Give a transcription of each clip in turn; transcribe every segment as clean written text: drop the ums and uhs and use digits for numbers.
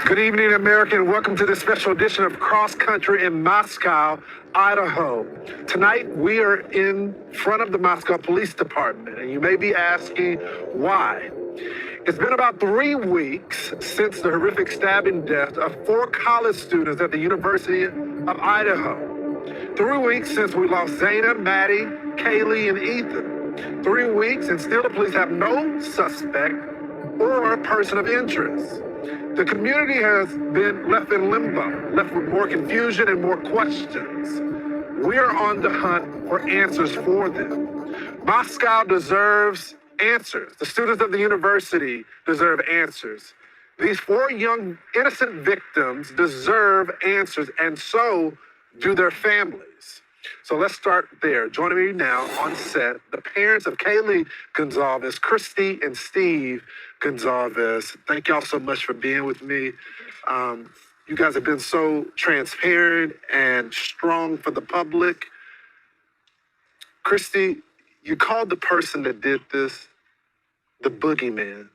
Good evening, America, and welcome to this special edition of Cross Country in Moscow, Idaho. Tonight, we are in front of the Moscow Police Department, and you may be asking why. It's been about 3 weeks since the horrific stabbing death of 4 college students at the University of Idaho. 3 weeks since we lost Zayna, Maddie, Kaylee, and Ethan. 3 weeks, and still the police have no suspect or person of interest. The community has been left in limbo, left with more confusion and more questions. We are on the hunt for answers for them. Moscow deserves answers. The students of the university deserve answers. These 4 young, innocent victims deserve answers, and so do their families. So let's start there. Joining me now on set, the parents of Kaylee Gonzalez, Christy and Steve Gonzalez. Thank y'all so much for being with me. You guys have been so transparent and strong for the public. Christy, you called the person that did this the boogeyman.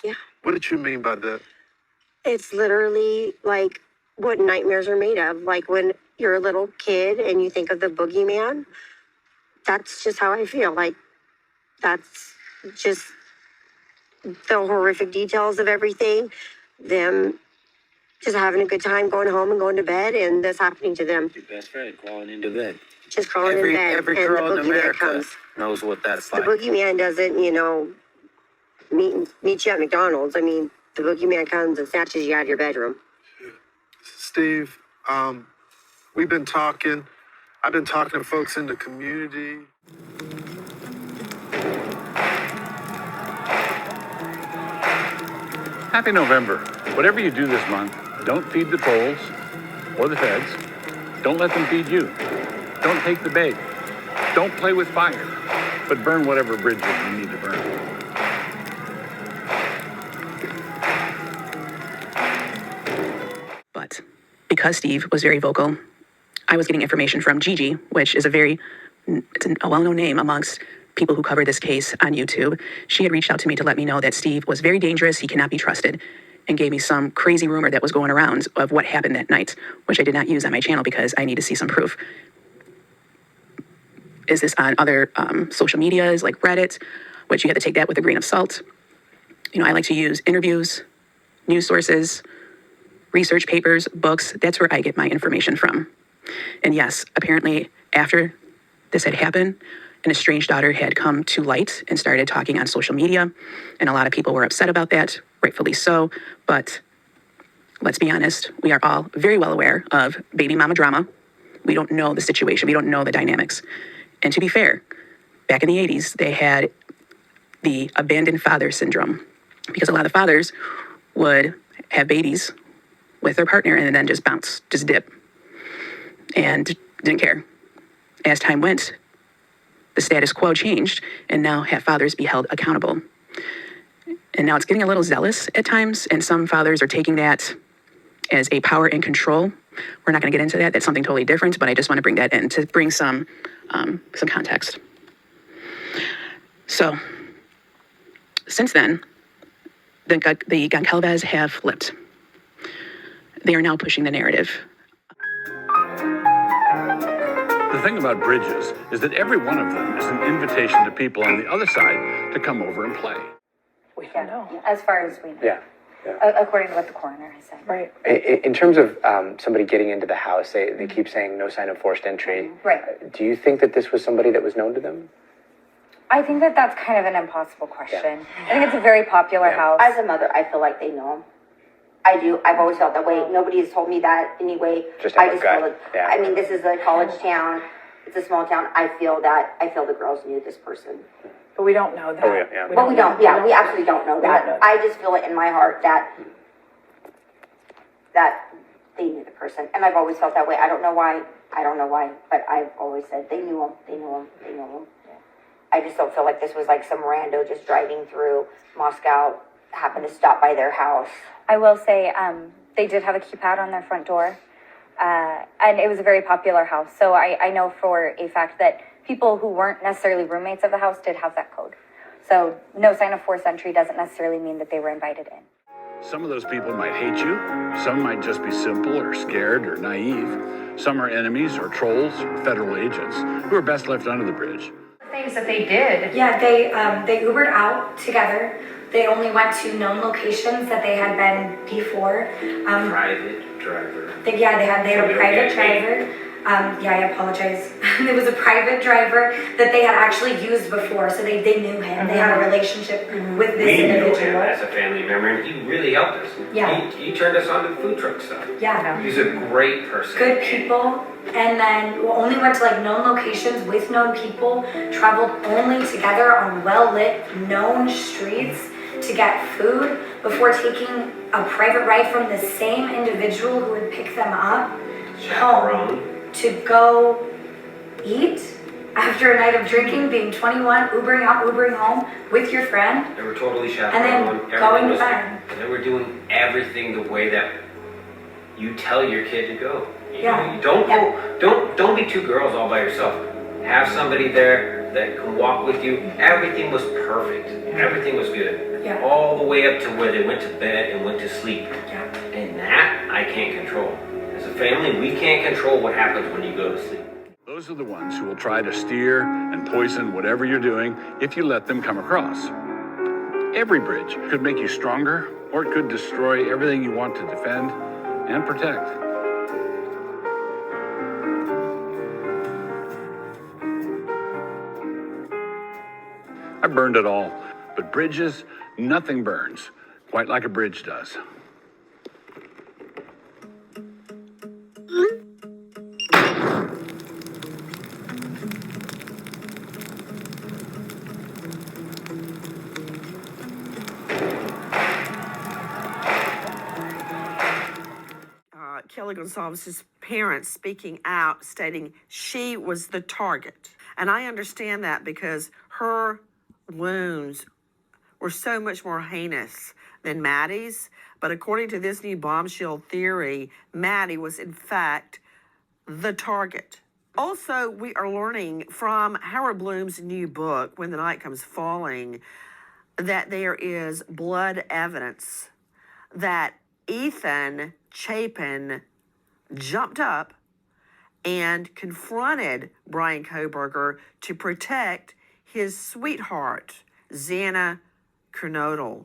Yeah. What did you mean by that? It's literally like what nightmares are made of. Like when you're a little kid and you think of the boogeyman, that's just how I feel. Like that's just the horrific details of everything. Them just having a good time going home and going to bed, and this happening to them. Your best friend crawling into bed. Just crawling in bed. Every and girl the in boogeyman America comes. knows what that's The like. boogeyman doesn't, meet you at McDonald's. I mean, the boogeyman comes and snatches you out of your bedroom. Steve, we've been talking. I've been talking to folks in the community. Happy November. Whatever you do this month, don't feed the trolls or the feds. Don't let them feed you. Don't take the bait. Don't play with fire, but burn whatever bridges you need to burn. But because Steve was very vocal, I was getting information from Gigi, which is it's a well-known name amongst people who cover this case on YouTube. She had reached out to me to let me know that Steve was very dangerous, he cannot be trusted, and gave me some crazy rumor that was going around of what happened that night, which I did not use on my channel because I need to see some proof. Is this on other social medias like Reddit, which you have to take that with a grain of salt. I like to use interviews, news sources, research papers, books. That's where I get my information from. And yes, apparently after this had happened, an estranged daughter had come to light and started talking on social media. And a lot of people were upset about that, rightfully so. But let's be honest, we are all very well aware of baby mama drama. We don't know the situation. We don't know the dynamics. And to be fair, back in the 80s, they had the abandoned father syndrome because a lot of fathers would have babies with their partner and then just bounce, just dip, and didn't care. As time went, the status quo changed, and now have fathers be held accountable. And now it's getting a little zealous at times, and some fathers are taking that as a power and control. We're not going to get into that. That's something totally different, but I just want to bring that in to bring some context. So, since then, the Goncalves have flipped. They are now pushing the narrative. The thing about bridges is that every one of them is an invitation to people on the other side to come over and play. We don't know. As far as we know. Yeah. According to what the coroner has said. Right. In terms of somebody getting into the house, they keep saying no sign of forced entry. Right. Do you think that this was somebody that was known to them? I think that that's kind of an impossible question. Yeah. I think it's a very popular house. As a mother, I feel like they know him. I do. I've always felt that way. Nobody has told me that anyway. I just feel like, I mean, this is a college town. It's a small town. I feel the girls knew this person. But we don't know that. Oh, yeah. We don't. Yeah, we absolutely don't know that. I just feel it in my heart that they knew the person. And I've always felt that way. I don't know why, but I've always said they knew him. Yeah. I just don't feel like this was like some rando just driving through Moscow, happened to stop by their house. I will say they did have a keypad on their front door. And it was a very popular house. So I know for a fact that people who weren't necessarily roommates of the house did have that code. So no sign of forced entry doesn't necessarily mean that they were invited in. Some of those people might hate you. Some might just be simple or scared or naive. Some are enemies or trolls or federal agents who are best left under the bridge. Things that they did. Yeah, they Ubered out together. They only went to known locations that they had been before. Private driver. They had a private driver. I apologize. It was a private driver that they had actually used before, so they knew him. They had a relationship with this individual. We knew him as a family member, and he really helped us. Yeah. He turned us on to food truck stuff. Yeah. He's a great person. Good people. And then only went to known locations with known people, traveled only together on well-lit, known streets to get food before taking a private ride from the same individual who would pick them up home to go eat after a night of drinking, being 21, Ubering out, Ubering home with your friend. They were totally chaperoned. And then going to bed. And they were doing everything the way that you tell your kid to go. You don't be two girls all by yourself. Have somebody there that can walk with you. Everything was perfect. Everything was good. Yeah. All the way up to where they went to bed and went to sleep. Yeah. And that I can't control. As a family, we can't control what happens when you go to sleep. Those are the ones who will try to steer and poison whatever you're doing if you let them come across. Every bridge could make you stronger, or it could destroy everything you want to defend and protect. I burned it all, but bridges, nothing burns quite like a bridge does. Kelly Gonzalez's parents speaking out, stating she was the target. And I understand that because her wounds were so much more heinous than Maddie's. But according to this new bombshell theory, Maddie was in fact the target. Also, we are learning from Howard Bloom's new book, When the Night Comes Falling, that there is blood evidence that Ethan Chapin jumped up and confronted Brian Kohberger to protect his sweetheart, Xana Kernodle.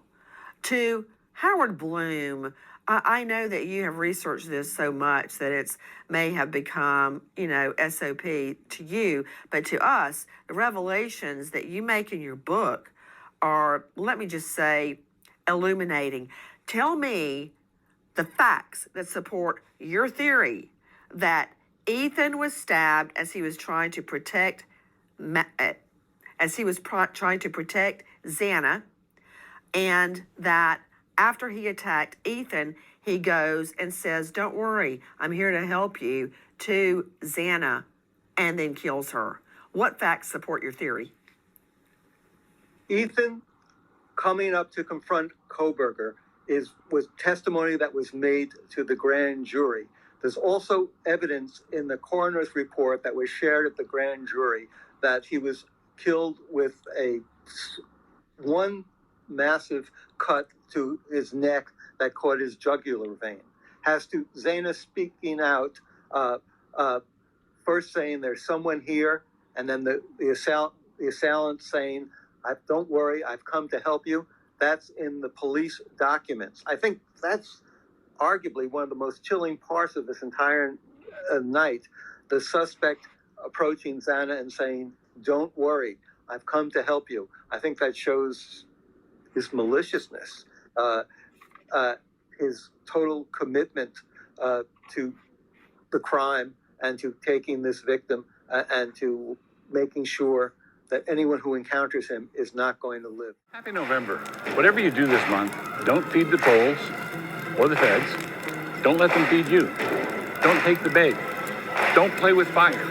To Howard Bloom, I know that you have researched this so much that it's may have become, SOP to you, but to us, the revelations that you make in your book are, let me just say, illuminating. Tell me the facts that support your theory that Ethan was stabbed as he was trying to protect Xana, and that after he attacked Ethan, he goes and says, "Don't worry, I'm here to help you," to Xana, and then kills her. What facts support your theory? Ethan coming up to confront Kohberger was testimony that was made to the grand jury. There's also evidence in the coroner's report that was shared at the grand jury that he was killed with one massive cut to his neck that caught his jugular vein. As to Xana speaking out, first saying there's someone here, and then the assailant saying, "Don't worry, I've come to help you." That's in the police documents. I think that's arguably one of the most chilling parts of this entire night. The suspect approaching Xana and saying, "Don't worry, I've come to help you." I think that shows his maliciousness, his total commitment to the crime and to taking this victim and to making sure that anyone who encounters him is not going to live. Happy November. Whatever you do this month, don't feed the trolls or the feds. Don't let them feed you. Don't take the bait. Don't play with fire,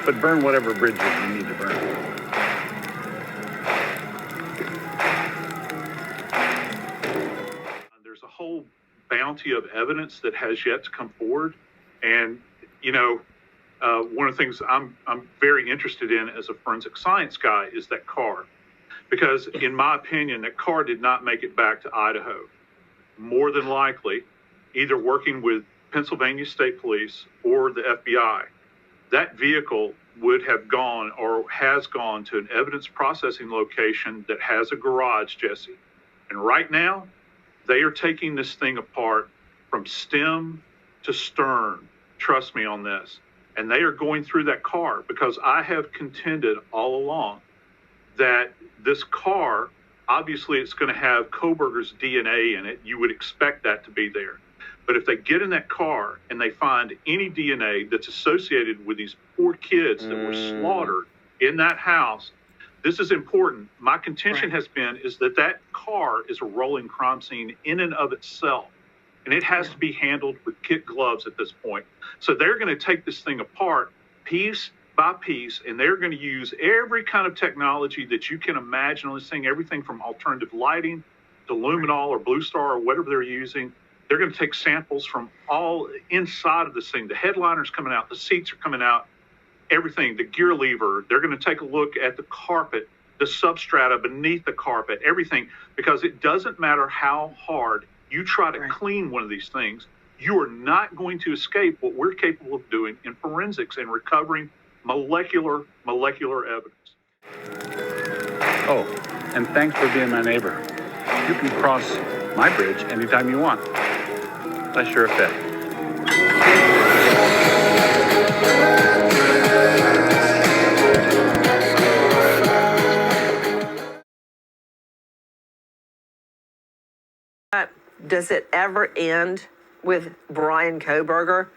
but burn whatever bridges you need to burn. There's a whole bounty of evidence that has yet to come forward. And, one of the things I'm very interested in as a forensic science guy is that car. Because in my opinion, that car did not make it back to Idaho. more than likely either working with Pennsylvania State Police or the FBI. That vehicle would have gone or has gone to an evidence processing location that has a garage, Jesse. And right now, they are taking this thing apart from stem to stern. Trust me on this. And they are going through that car because I have contended all along that this car, obviously it's going to have Kohberger's DNA in it. You would expect that to be there. But if they get in that car and they find any DNA that's associated with these poor kids that were slaughtered in that house, this is important. My contention has been is that that car is a rolling crime scene in and of itself. And it has to be handled with kid gloves at this point. So they're going to take this thing apart piece by piece, and they're going to use every kind of technology that you can imagine on this thing, everything from alternative lighting to luminol or blue star or whatever they're using. They're going to take samples from all inside of this thing. The headliner's coming out, the seats are coming out, everything, the gear lever. They're going to take a look at the carpet, the substrata beneath the carpet, everything, because it doesn't matter how hard you try to clean one of these things, you are not going to escape what we're capable of doing in forensics and recovering molecular evidence. Oh, and thanks for being my neighbor. You can cross my bridge anytime you want. Unless you're a Fed. Does it ever end with Brian Kohberger